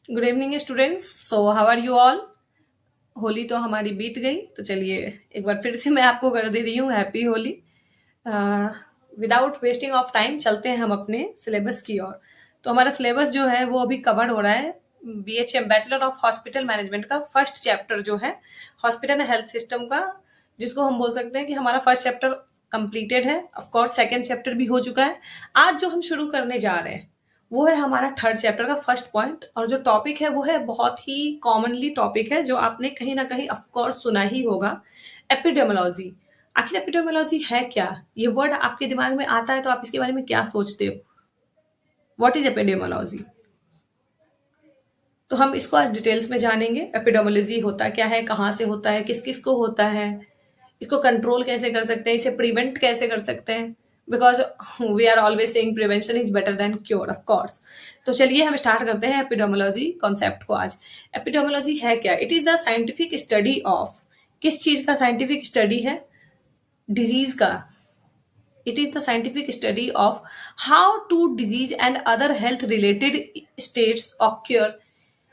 Good evening students. So how are you all. Holi तो हमारी बीत गई, तो चलिए एक बार फिर से मैं आपको कर दे रही हूँ happy Holi. Without wasting of time चलते हैं हम अपने सिलेबस की ओर। तो हमारा सिलेबस जो है वो अभी कवर हो रहा है BHM bachelor of hospital management का फर्स्ट चैप्टर जो है हॉस्पिटल एंड हेल्थ सिस्टम का, जिसको हम बोल सकते हैं कि हमारा फर्स्ट चैप्टर कंप्लीटेड है। ऑफ कोर्स सेकंड चैप्टर भी हो चुका है। आज जो हम शुरू करने जा रहे हैं वो है हमारा थर्ड चैप्टर का फर्स्ट पॉइंट, और जो टॉपिक है वो है बहुत ही कॉमनली टॉपिक है जो आपने कहीं ना कहीं ऑफ कोर्स सुना ही होगा, एपिडेमियोलॉजी। आखिर एपिडेमियोलॉजी है क्या? ये वर्ड आपके दिमाग में आता है तो आप इसके बारे में क्या सोचते हो? What is epidemiology? तो हम इसको आज डिटेल्स में जानेंगे। एपिडेमियोलॉजी होता क्या है, कहाँ से होता है, किस किस को होता है, इसको कंट्रोल कैसे कर सकते हैं, इसे प्रिवेंट कैसे कर सकते हैं, because we are always saying prevention is better than cure of course. तो चलिए हम स्टार्ट करते हैं एपिडेमियोलॉजी कॉन्सेप्ट को आज। एपिडेमियोलॉजी है क्या? It is the scientific study of, किस चीज का साइंटिफिक स्टडी है? डिजीज का। It is the scientific study of how to disease and other health related states occur.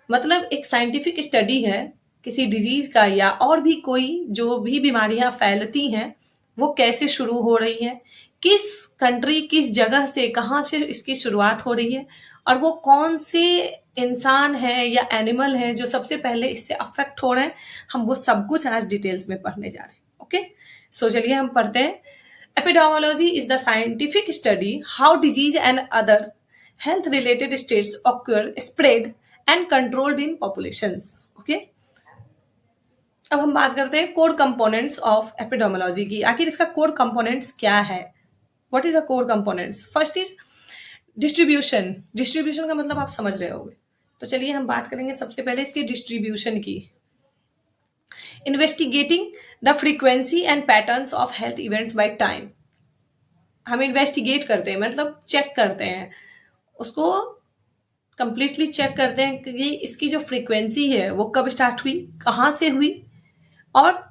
मतलब एक साइंटिफिक स्टडी है किसी डिजीज का या और भी कोई जो भी बीमारियां फैलती हैं वो कैसे शुरू हो रही है, किस कंट्री किस जगह से कहाँ से इसकी शुरुआत हो रही है, और वो कौन से इंसान है या एनिमल है जो सबसे पहले इससे अफेक्ट हो रहे हैं। हम वो सब कुछ आज डिटेल्स में पढ़ने जा रहे हैं। ओके, सो चलिए हम पढ़ते हैं। Epidemiology is the scientific study how disease and other health related states occur, spread and controlled in populations. Okay, अब हम बात करते हैं कोर कंपोनेंट्स ऑफ एपिडेमियोलॉजी की। आखिर इसका कोर कंपोनेंट्स क्या है? What is the core components? First is distribution. Distribution का मतलब आप समझ रहे होंगे, तो चलिए हम बात करेंगे सबसे पहले इसके डिस्ट्रीब्यूशन की। Investigating the frequency and patterns of health events by time. हम इन्वेस्टिगेट करते हैं मतलब चेक करते हैं, उसको कंप्लीटली चेक करते हैं कि इसकी जो फ्रीक्वेंसी है वो कब स्टार्ट हुई, कहाँ से हुई, और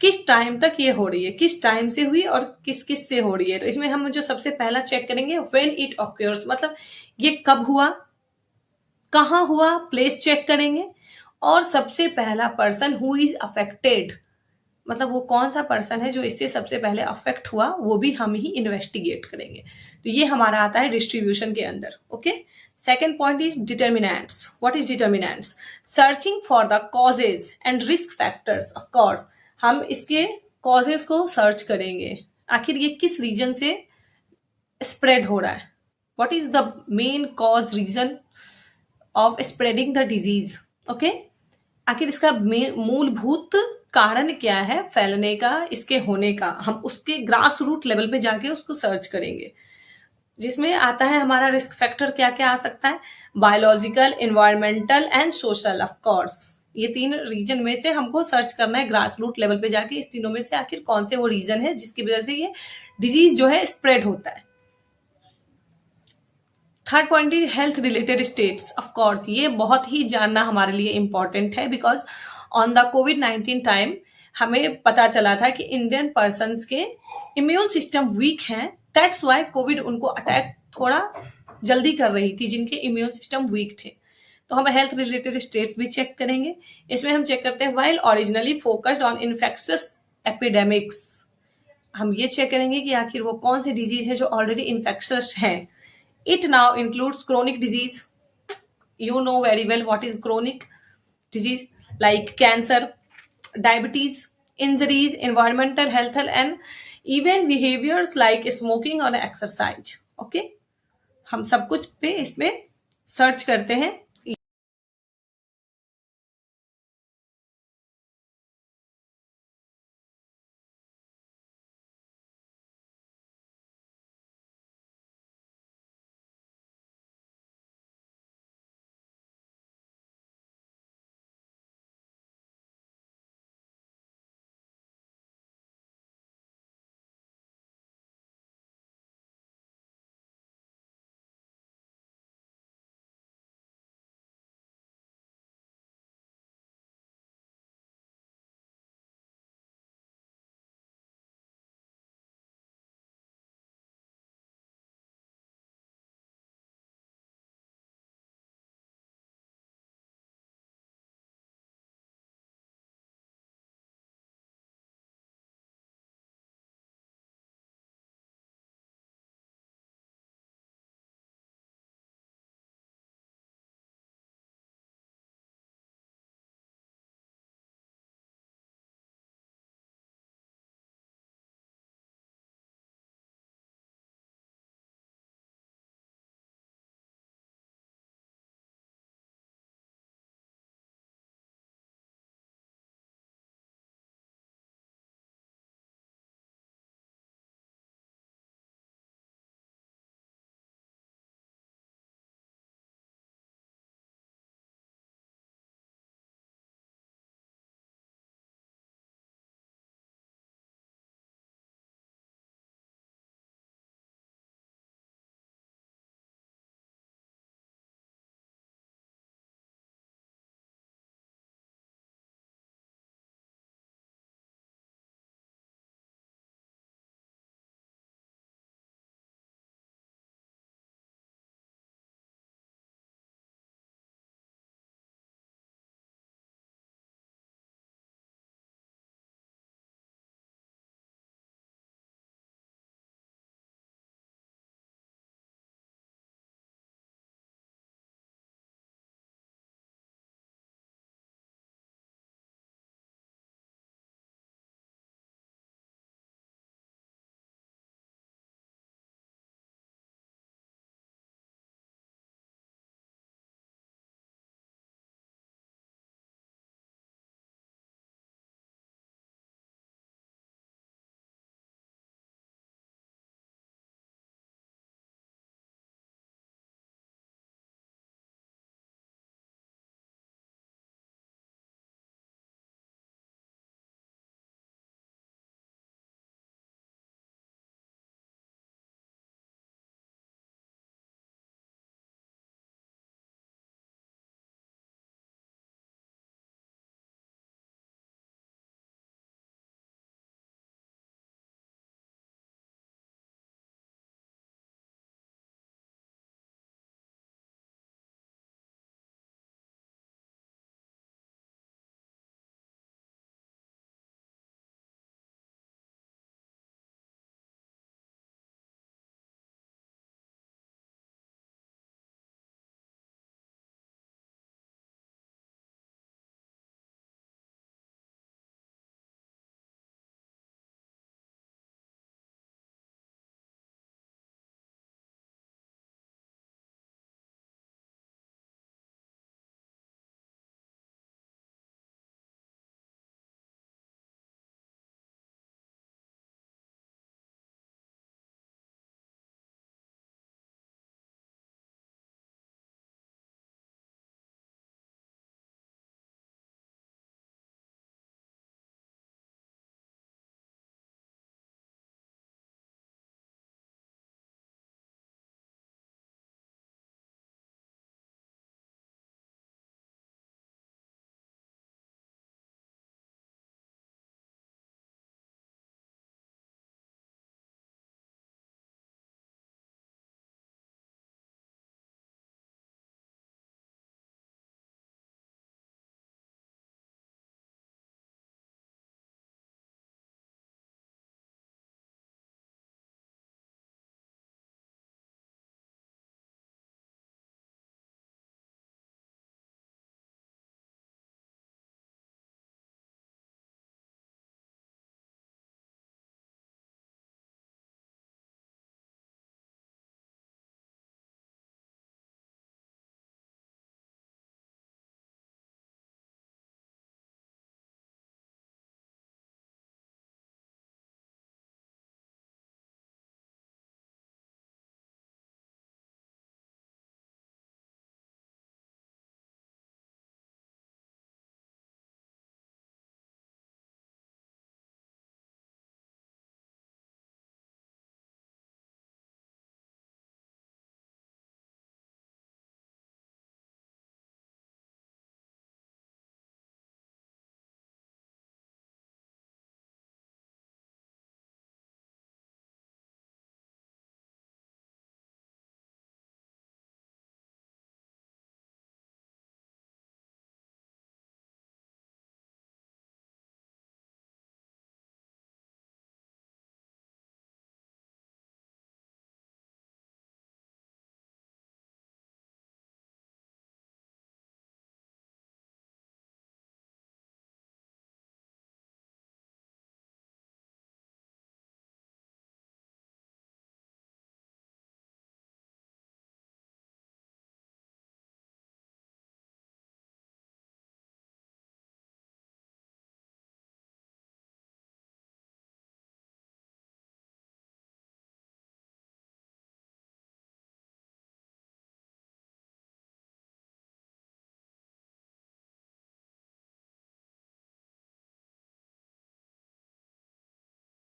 किस टाइम तक ये हो रही है, किस टाइम से हुई और किस किस से हो रही है। तो इसमें हम जो सबसे पहला चेक करेंगे व्हेन इट ऑक्योर्स, मतलब ये कब हुआ, कहाँ हुआ, प्लेस चेक करेंगे, और सबसे पहला पर्सन हु इज अफेक्टेड, मतलब वो कौन सा पर्सन है जो इससे सबसे पहले अफेक्ट हुआ, वो भी हम ही इन्वेस्टिगेट करेंगे। तो ये हमारा आता है डिस्ट्रीब्यूशन के अंदर। Okay, second point is determinants. What is determinants? Searching for the causes and risk factors. Of course हम इसके कॉजेज को सर्च करेंगे, आखिर ये किस रीजन से स्प्रेड हो रहा है। What is the main cause reason of spreading the disease. Okay, आखिर इसका मूलभूत कारण क्या है फैलने का, इसके होने का, हम उसके ग्रास रूट लेवल पे जाके उसको सर्च करेंगे, जिसमें आता है हमारा रिस्क फैक्टर क्या क्या आ सकता है, biological, environmental and social. Of course ये तीन रीजन में से हमको सर्च करना है ग्रास रूट लेवल पे जाके, इस तीनों में से आखिर कौन से वो रीजन है जिसकी वजह से ये डिजीज जो है स्प्रेड होता है। Third point is health related states. Of course ये बहुत ही जानना हमारे लिए इंपॉर्टेंट है, because on the covid time हमें पता चला था कि इंडियन पर्सन के इम्यून सिस्टम वीक हैं, दैट्स वाई कोविड उनको अटैक थोड़ा जल्दी कर रही थी जिनके इम्यून सिस्टम वीक थे। तो हम हेल्थ रिलेटेड स्टेट्स भी चेक करेंगे। इसमें हम चेक करते हैं while originally focused on infectious epidemics. हम ये चेक करेंगे कि आखिर वो कौन सी डिजीज है जो ऑलरेडी इन्फेक्शियस है। It now includes chronic disease. You know very well what is chronic disease, like cancer, diabetes, injuries, environmental health, and even behaviors like smoking or exercise. Okay, हम सब कुछ पे इसमें सर्च करते हैं